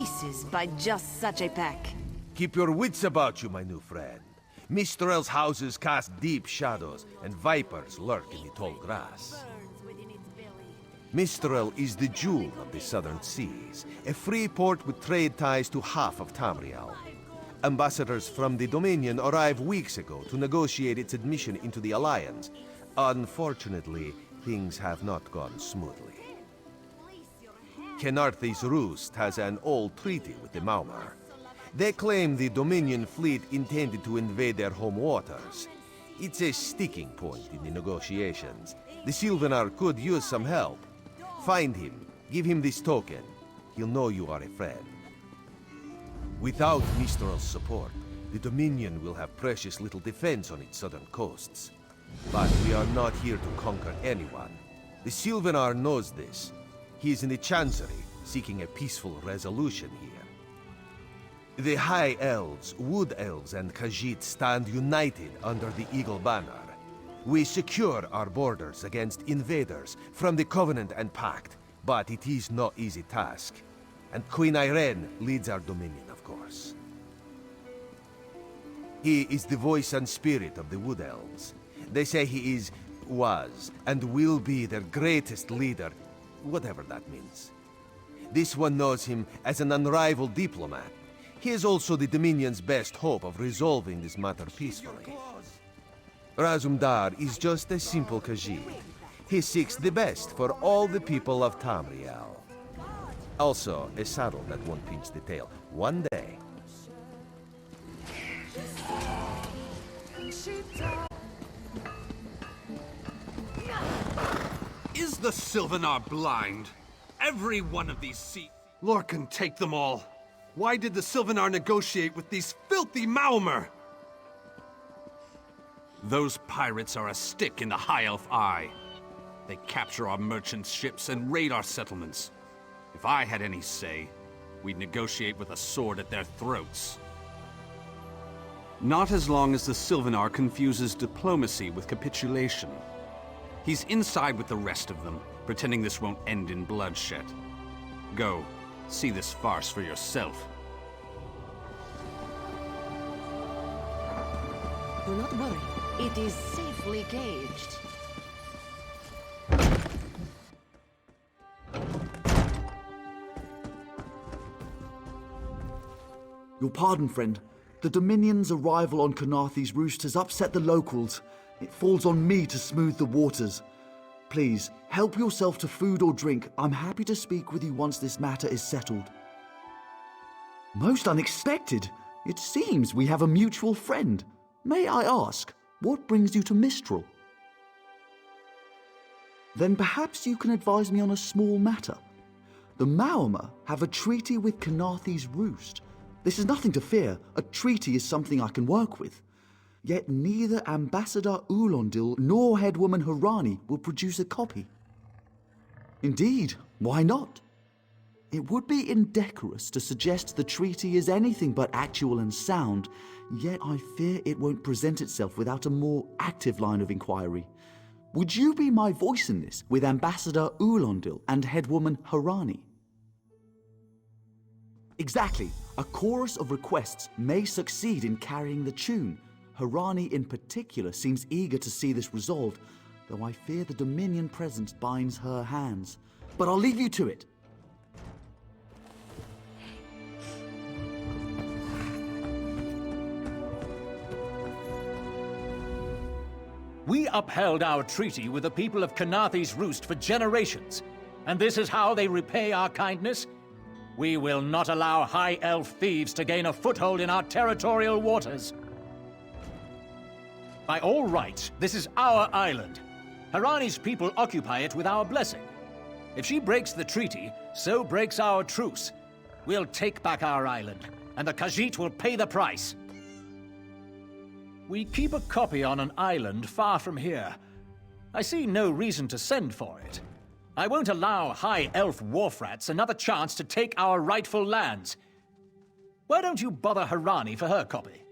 pieces by just such a pack. Keep your wits about you, my new friend. Mistral's houses cast deep shadows, and vipers lurk in the tall grass. Mistral is the jewel of the southern seas, a free port with trade ties to half of Tamriel. Ambassadors from the Dominion arrived weeks ago to negotiate its admission into the Alliance. Unfortunately, things have not gone smoothly. Kenarthi's Roost has an old treaty with the Maumar. They claim the Dominion fleet intended to invade their home waters. It's a sticking point in the negotiations. The Sylvanar could use some help. Find him, give him this token. He'll know you are a friend. Without Mistral's support, the Dominion will have precious little defense on its southern coasts. But we are not here to conquer anyone. The Sylvanar knows this. He is in the Chancery, seeking a peaceful resolution here. The High Elves, Wood Elves, and Khajiit stand united under the Eagle Banner. We secure our borders against invaders from the Covenant and Pact, but it is no easy task. And Queen Irene leads our dominion, of course. He is the voice and spirit of the Wood Elves. They say he was, and will be their greatest leader, whatever that means. This one knows him as an unrivaled diplomat. He is also the Dominion's best hope of resolving this matter peacefully. Razumdar is just a simple Khajiit. He seeks the best for all the people of Tamriel. Also, a saddle that won't pinch the tail. One day. Is the Sylvanar blind? Every one of these Lorcan, take them all. Why did the Sylvanar negotiate with these filthy Maumar? Those pirates are a stick in the High Elf eye. They capture our merchants' ships and raid our settlements. If I had any say, we'd negotiate with a sword at their throats. Not as long as the Sylvanar confuses diplomacy with capitulation. He's inside with the rest of them, pretending this won't end in bloodshed. Go, see this farce for yourself. Do not worry. It is safely caged. Your pardon, friend. The Dominion's arrival on Kenarthi's Roost has upset the locals. It falls on me to smooth the waters. Please, help yourself to food or drink. I'm happy to speak with you once this matter is settled. Most unexpected. It seems we have a mutual friend. May I ask, what brings you to Mistral? Then perhaps you can advise me on a small matter. The Maumar have a treaty with Kenarthi's Roost. This is nothing to fear. A treaty is something I can work with. Yet neither Ambassador Ulondil nor Headwoman Harani will produce a copy. Indeed, why not? It would be indecorous to suggest the treaty is anything but actual and sound, yet I fear it won't present itself without a more active line of inquiry. Would you be my voice in this with Ambassador Ulondil and Headwoman Harani? Exactly. A chorus of requests may succeed in carrying the tune. Harani in particular seems eager to see this resolved, though I fear the Dominion presence binds her hands. But I'll leave you to it. We upheld our treaty with the people of Kenarthi's Roost for generations, and this is how they repay our kindness? We will not allow High Elf thieves to gain a foothold in our territorial waters. By all rights, this is our island. Harani's people occupy it with our blessing. If she breaks the treaty, so breaks our truce. We'll take back our island, and the Khajiit will pay the price. We keep a copy on an island far from here. I see no reason to send for it. I won't allow High Elf wharf-rats another chance to take our rightful lands. Why don't you bother Harani for her copy?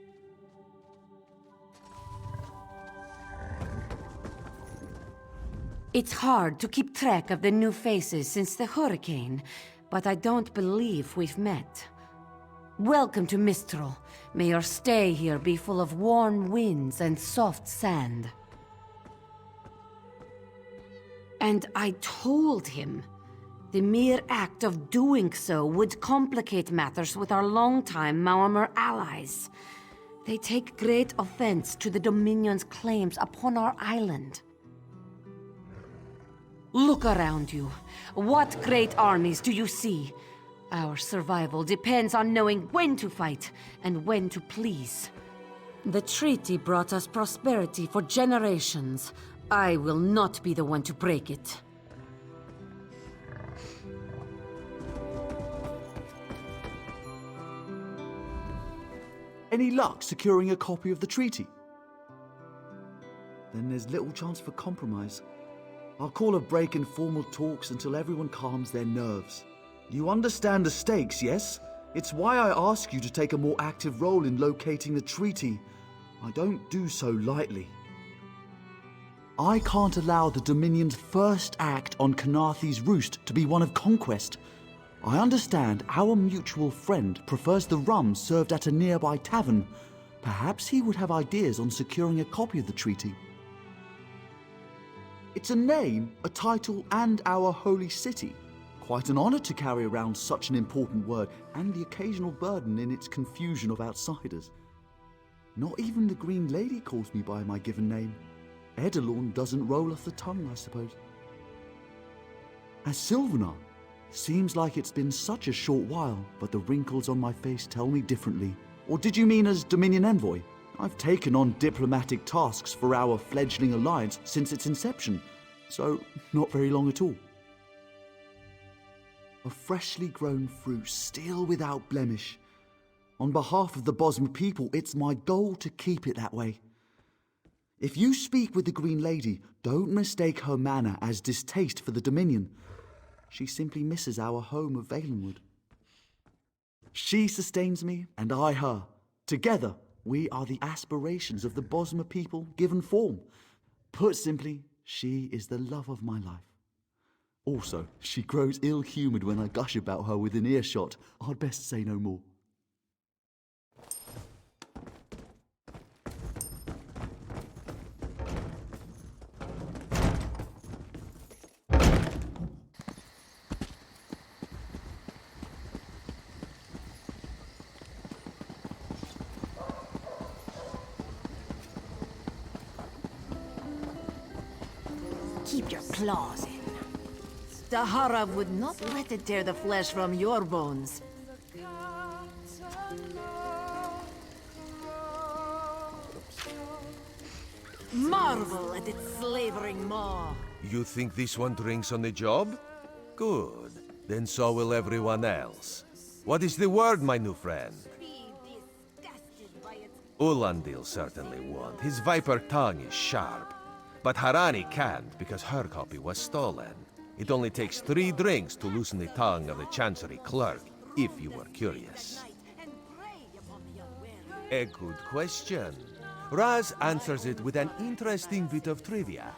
It's hard to keep track of the new faces since the hurricane, but I don't believe we've met. Welcome to Mistral. May your stay here be full of warm winds and soft sand. And I told him the mere act of doing so would complicate matters with our longtime Maormer allies. They take great offense to the Dominion's claims upon our island. Look around you. What great armies do you see? Our survival depends on knowing when to fight and when to please. The treaty brought us prosperity for generations. I will not be the one to break it. Any luck securing a copy of the treaty? Then there's little chance for compromise. I'll call a break in formal talks until everyone calms their nerves. You understand the stakes, yes? It's why I ask you to take a more active role in locating the treaty. I don't do so lightly. I can't allow the Dominion's first act on Kanathe's Roost to be one of conquest. I understand our mutual friend prefers the rum served at a nearby tavern. Perhaps he would have ideas on securing a copy of the treaty. It's a name, a title, and our holy city. Quite an honor to carry around such an important word, and the occasional burden in its confusion of outsiders. Not even the Green Lady calls me by my given name. Edelorn doesn't roll off the tongue, I suppose. As Sylvanar, seems like it's been such a short while, but the wrinkles on my face tell me differently. Or did you mean as Dominion Envoy? I've taken on diplomatic tasks for our fledgling alliance since its inception, so not very long at all. A freshly grown fruit, still without blemish. On behalf of the Bosmer people, it's my goal to keep it that way. If you speak with the Green Lady, don't mistake her manner as distaste for the Dominion. She simply misses our home of Valenwood. She sustains me, and I her. Together, we are the aspirations of the Bosmer people given form. Put simply, she is the love of my life. Also, she grows ill-humoured when I gush about her within earshot. I'd best say no more. Keep your claws in. Dahara would not let it tear the flesh from your bones. Marvel at its slavering maw. You think this one drinks on the job? Good. Then so will everyone else. What is the word, my new friend? Ulandil certainly won't. His viper tongue is sharp. But Harani can't because her copy was stolen. It only takes 3 drinks to loosen the tongue of the Chancery clerk, if you were curious. A good question. Raz answers it with an interesting bit of trivia.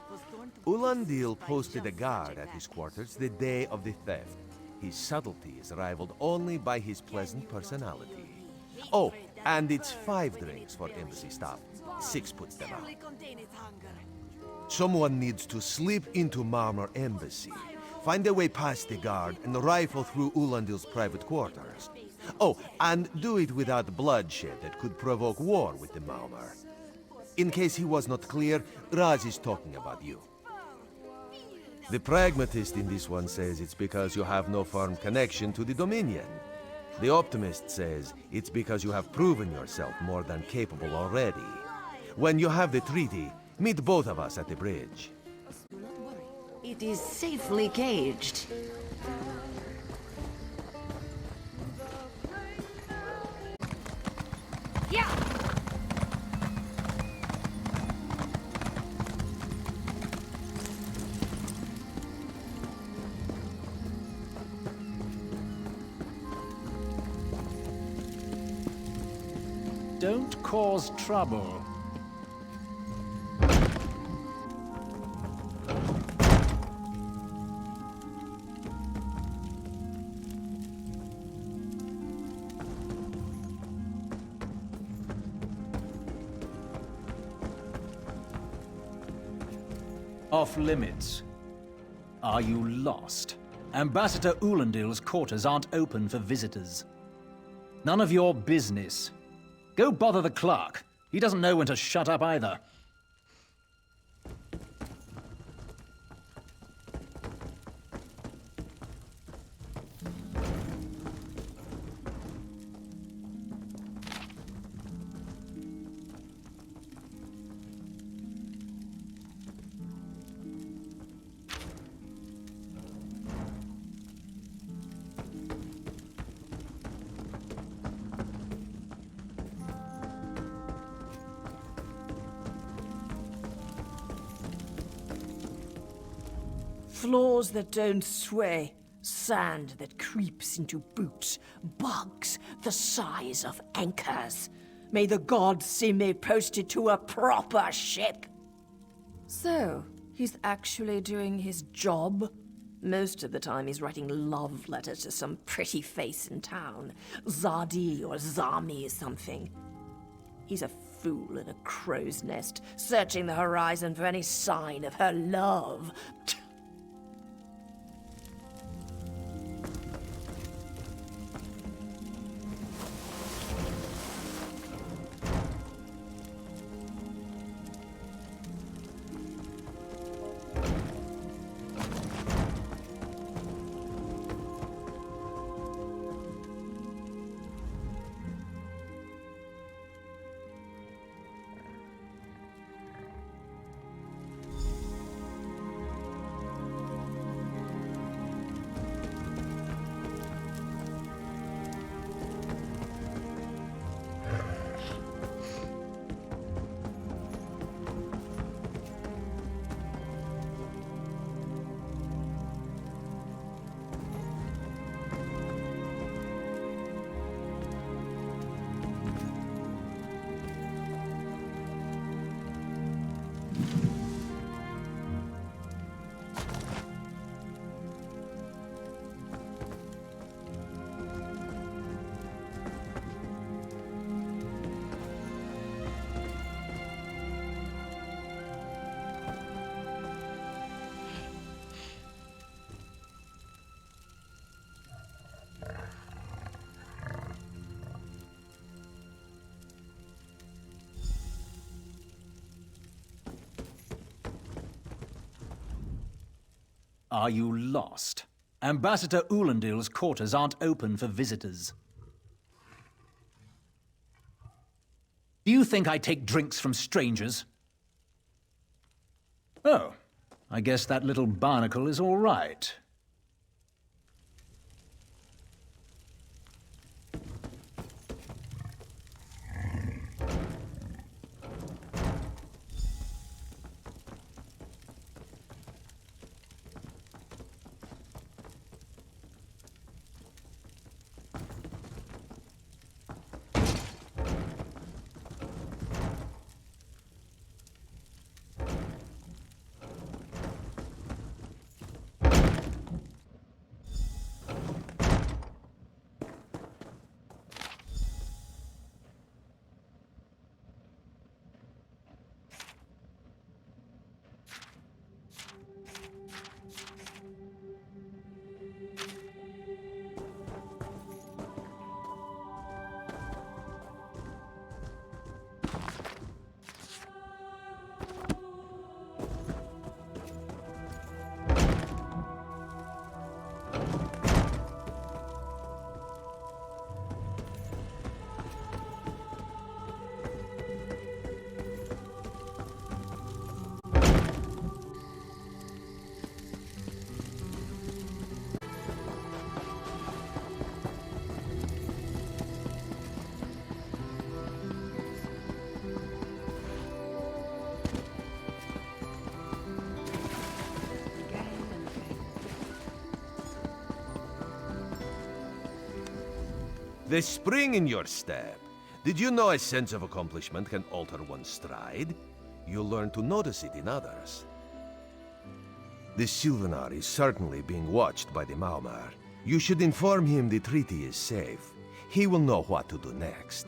Ulandil posted a guard at his quarters the day of the theft. His subtlety is rivaled only by his pleasant personality. Oh, and it's 5 drinks for embassy staff. 6 puts them out. Someone needs to slip into Maormer Embassy, find a way past the guard, and rifle through Ulandil's private quarters. Oh, and do it without bloodshed that could provoke war with the Maormer. In case he was not clear, Raz is talking about you. The pragmatist in this one says it's because you have no firm connection to the Dominion. The optimist says it's because you have proven yourself more than capable already. When you have the treaty, meet both of us at the bridge. Do not worry. It is safely caged. Yeah! Don't cause trouble. Off limits. Are you lost? Ambassador Ulendil's quarters aren't open for visitors. None of your business. Go bother the clerk. He doesn't know when to shut up either. Floors that don't sway, sand that creeps into boots, bugs the size of anchors. May the gods see me posted to a proper ship. So, he's actually doing his job? Most of the time he's writing love letters to some pretty face in town. Zadi or Zami or something. He's a fool in a crow's nest, searching the horizon for any sign of her love. Are you lost? Ambassador Ulendil's quarters aren't open for visitors. Do you think I take drinks from strangers? Oh, I guess that little barnacle is all right. The spring in your step. Did you know a sense of accomplishment can alter one's stride? You'll learn to notice it in others. The Sylvanar is certainly being watched by the Maumar. You should inform him the treaty is safe. He will know what to do next.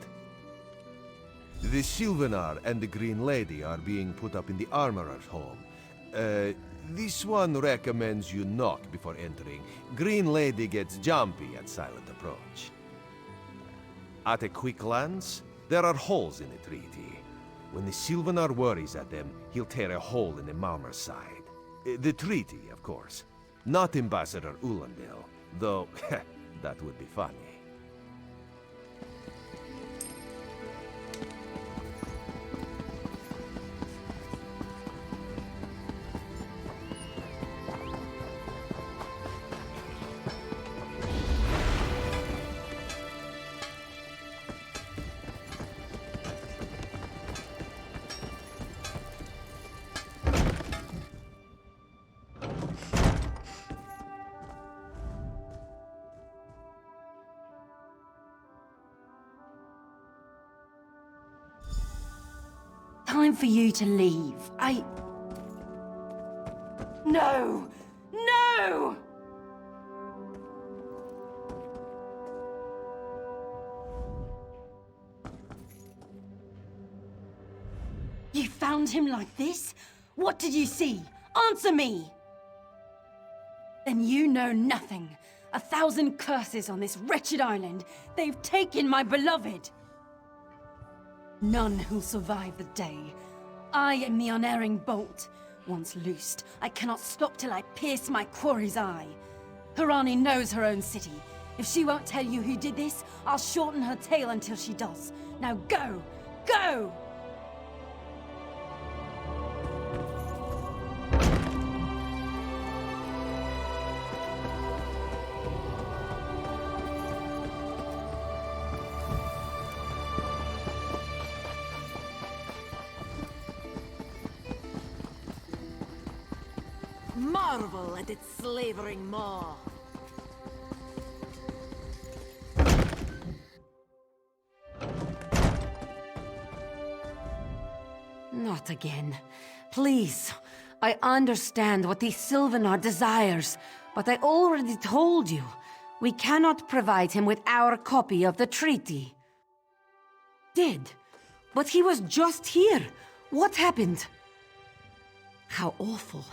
The Sylvanar and the Green Lady are being put up in the Armorer's home. This one recommends you knock before entering. Green Lady gets jumpy at silent approach. At a quick glance, there are holes in the treaty. When the Sylvanar worries at them, he'll tear a hole in the Malmar side. The treaty, of course. Not Ambassador Ulandil, though that would be funny. Time for you to leave. No! No! You found him like this? What did you see? Answer me! Then you know nothing. 1,000 curses on this wretched island. They've taken my beloved. None who'll survive the day. I am the unerring bolt. Once loosed, I cannot stop till I pierce my quarry's eye. Harani knows her own city. If she won't tell you who did this, I'll shorten her tale until she does. Now go! Go! Marvel at its slavering maw. Not again. Please. I understand what the Sylvanar desires, but I already told you. We cannot provide him with our copy of the treaty. Did. But he was just here. What happened? How awful.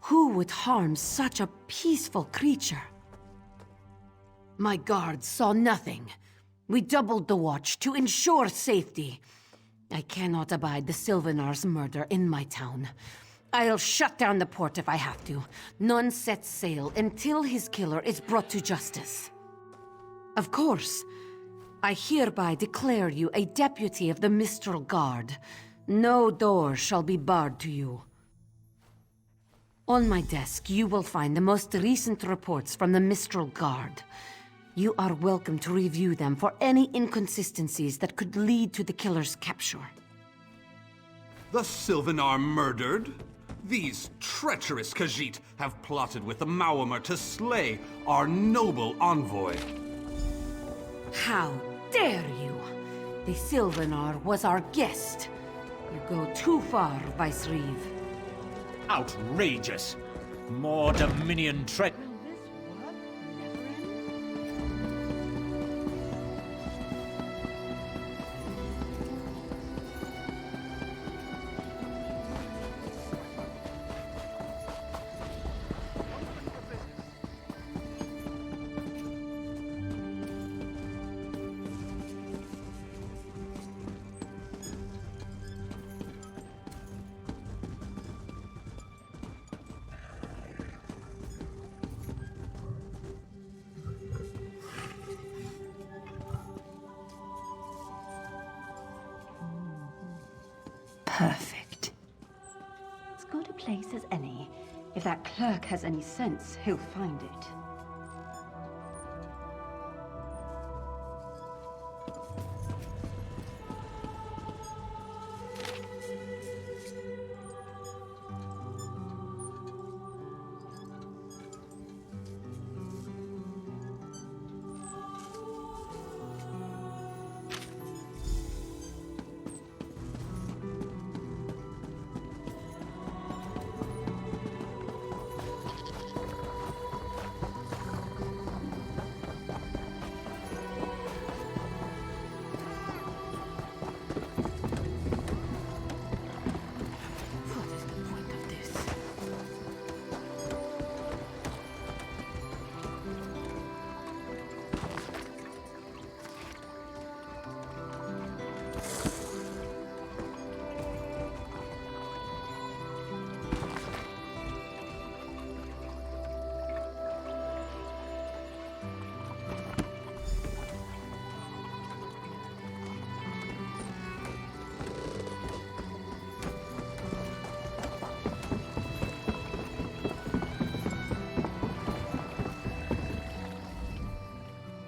Who would harm such a peaceful creature? My guards saw nothing. We doubled the watch to ensure safety. I cannot abide the Sylvanar's murder in my town. I'll shut down the port if I have to. None sets sail until his killer is brought to justice. Of course, I hereby declare you a deputy of the Mistral Guard. No door shall be barred to you. On my desk, you will find the most recent reports from the Mistral Guard. You are welcome to review them for any inconsistencies that could lead to the killer's capture. The Sylvanar murdered? These treacherous Khajiit have plotted with the Maormer to slay our noble envoy. How dare you! The Sylvanar was our guest. You go too far, Vice Reeve. Outrageous! More Dominion tread. Perfect. As good a place as any. If that clerk has any sense, he'll find it.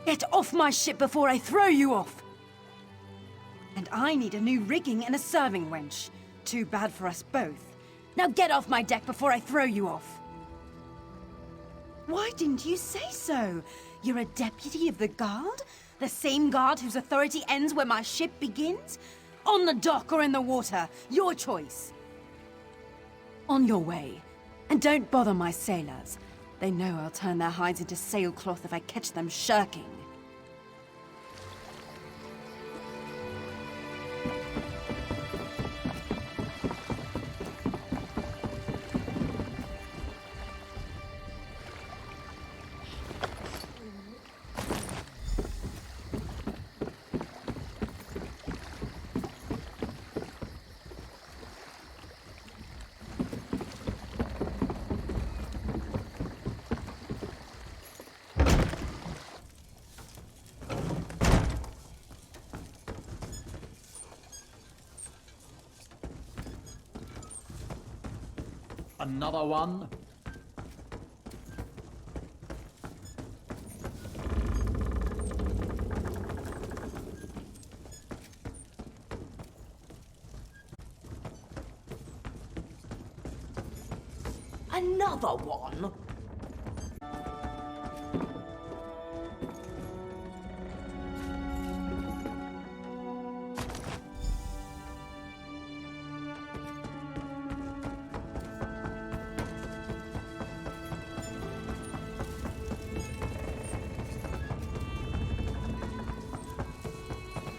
Get off my ship before I throw you off! And I need a new rigging and a serving wench. Too bad for us both. Now get off my deck before I throw you off! Why didn't you say so? You're a deputy of the guard? The same guard whose authority ends where my ship begins? On the dock or in the water, your choice. On your way. And don't bother my sailors. They know I'll turn their hides into sailcloth if I catch them shirking. Another one? Another one?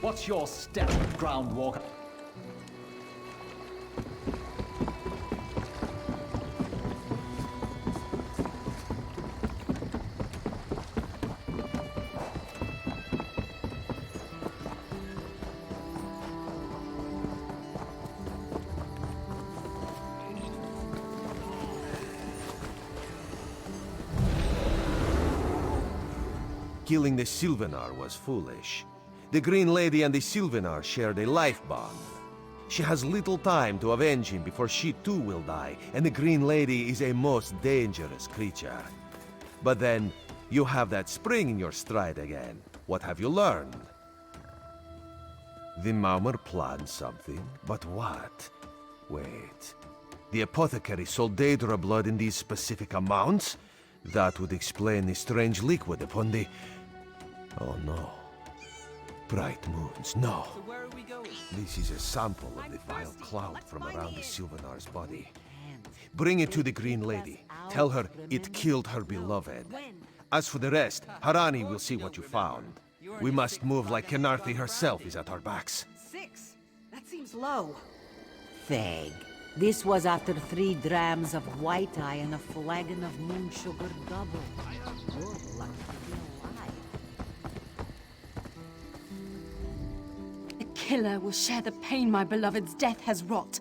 What's your step, Groundwalker? Killing the Sylvanar was foolish. The Green Lady and the Sylvanar shared a life bond. She has little time to avenge him before she too will die, and the Green Lady is a most dangerous creature. But then, you have that spring in your stride again. What have you learned? The Maumar planned something, but what? Wait. The apothecary sold Daedra blood in these specific amounts? That would explain the strange liquid upon the... Oh no. Bright moons, no. So where are we going? This is a sample of the vile cloud from around the Sylvanar's body. Bring it to the Green Lady. Tell her it killed her beloved. As for the rest, Harani will see what you found. We must move like Kenarthi herself is at our backs. 6? That seems low. Theg. This was after 3 drams of white eye and a flagon of moon sugar double. Good luck to be alive. The killer will share the pain my beloved's death has wrought.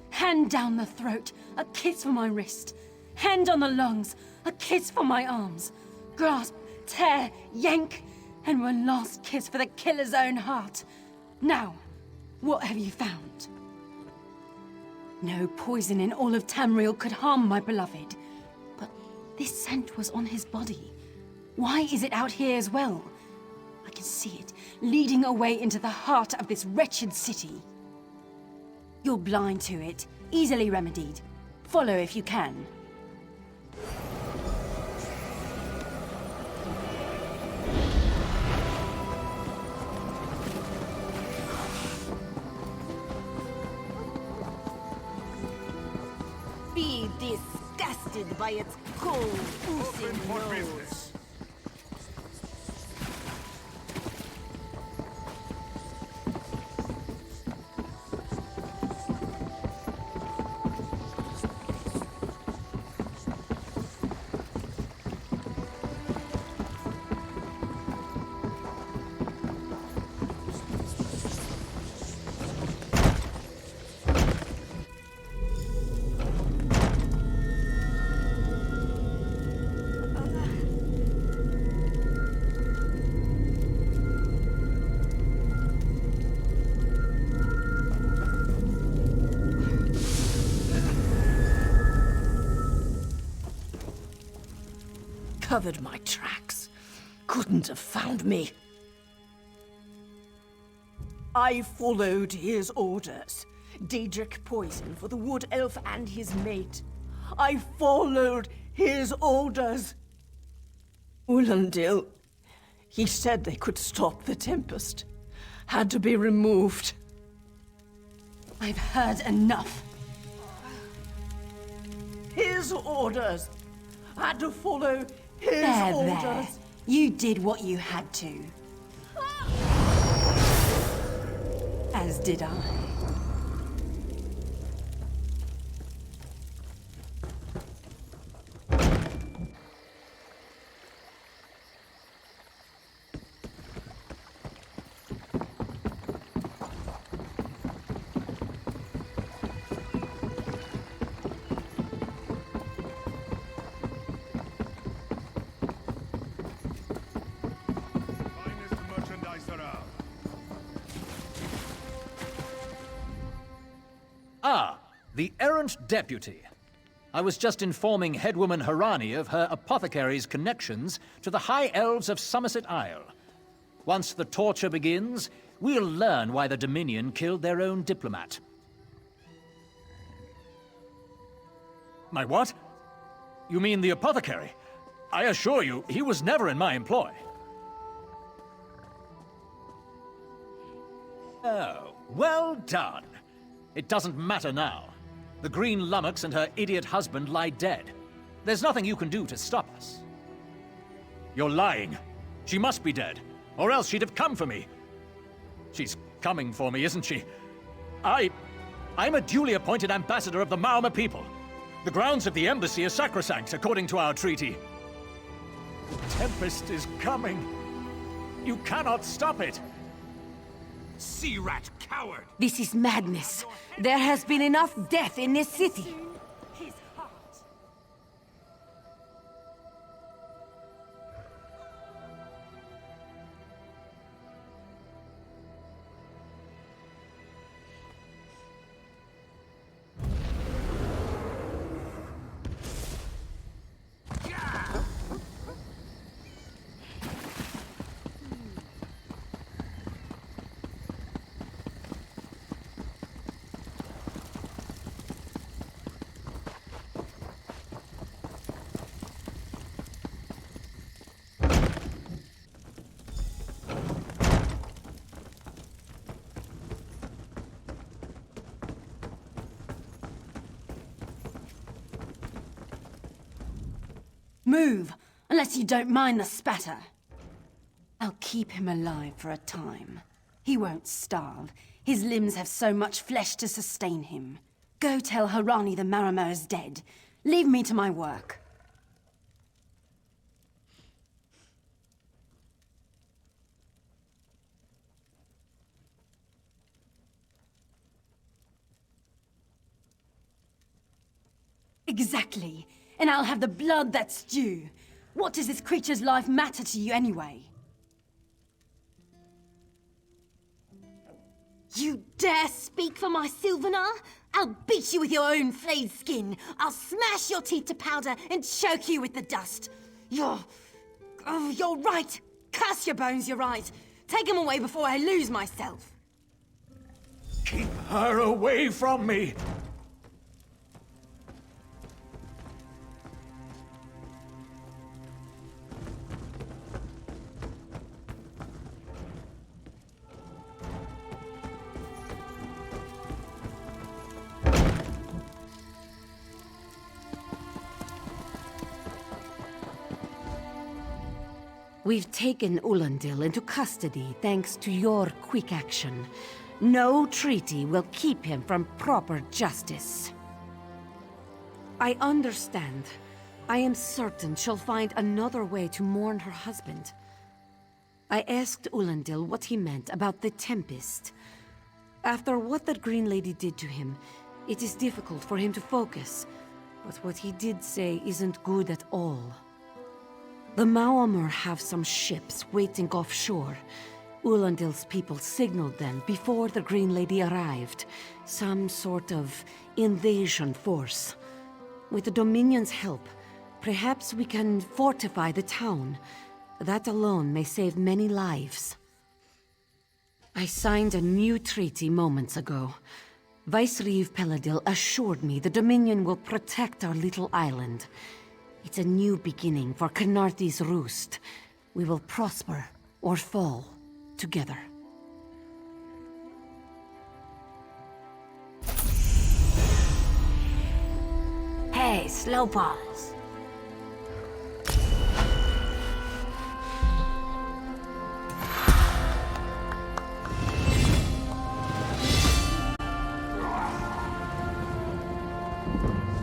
Hand down the throat, a kiss for my wrist. Hand on the lungs, a kiss for my arms. Grasp, tear, yank, and one last kiss for the killer's own heart. Now, what have you found? No poison in all of Tamriel could harm my beloved. But this scent was on his body. Why is it out here as well? I can see it, leading away into the heart of this wretched city. You're blind to it, easily remedied. Follow if you can. Be disgusted by its cold, oozing nose. Covered my tracks. couldn't have found me. I followed his orders. Daedric poison for the wood elf and his mate. I followed his orders. Ulandil, he said they could stop the Tempest. Had to be removed. I've heard enough. His orders. Had to follow his orders. There. You did what you had to. As did I. Ah, the errant deputy. I was just informing Headwoman Harani of her apothecary's connections to the High Elves of Somerset Isle. Once the torture begins, we'll learn why the Dominion killed their own diplomat. My what? You mean the apothecary? I assure you, he was never in my employ. Oh, well done. It doesn't matter now. The Green Lummox and her idiot husband lie dead. There's nothing you can do to stop us. You're lying. She must be dead, or else she'd have come for me. She's coming for me, isn't she? I'm a duly appointed ambassador of the Maormer people. The grounds of the embassy are sacrosanct, according to our treaty. The Tempest is coming. You cannot stop it. Sea rat coward! This is madness. There has been enough death in this city. Move, unless you don't mind the spatter. I'll keep him alive for a time. He won't starve. His limbs have so much flesh to sustain him. Go tell Harani the Maormer is dead. Leave me to my work. Exactly. And I'll have the blood that's due. What does this creature's life matter to you anyway? You dare speak for my Sylvanar? I'll beat you with your own flayed skin. I'll smash your teeth to powder and choke you with the dust. You're right. Curse your bones, you're right. Take them away before I lose myself. Keep her away from me! We've taken Ulandil into custody thanks to your quick action. No treaty will keep him from proper justice. I understand. I am certain she'll find another way to mourn her husband. I asked Ulandil what he meant about the Tempest. After what that Green Lady did to him, it is difficult for him to focus. But what he did say isn't good at all. The Maormer have some ships waiting offshore. Ulandil's people signaled them before the Green Lady arrived. Some sort of invasion force. With the Dominion's help, perhaps we can fortify the town. That alone may save many lives. I signed a new treaty moments ago. Vicereeve Peladil assured me the Dominion will protect our little island. It's a new beginning for Khenarthi's Roost. We will prosper or fall together. Hey, Slowpaws.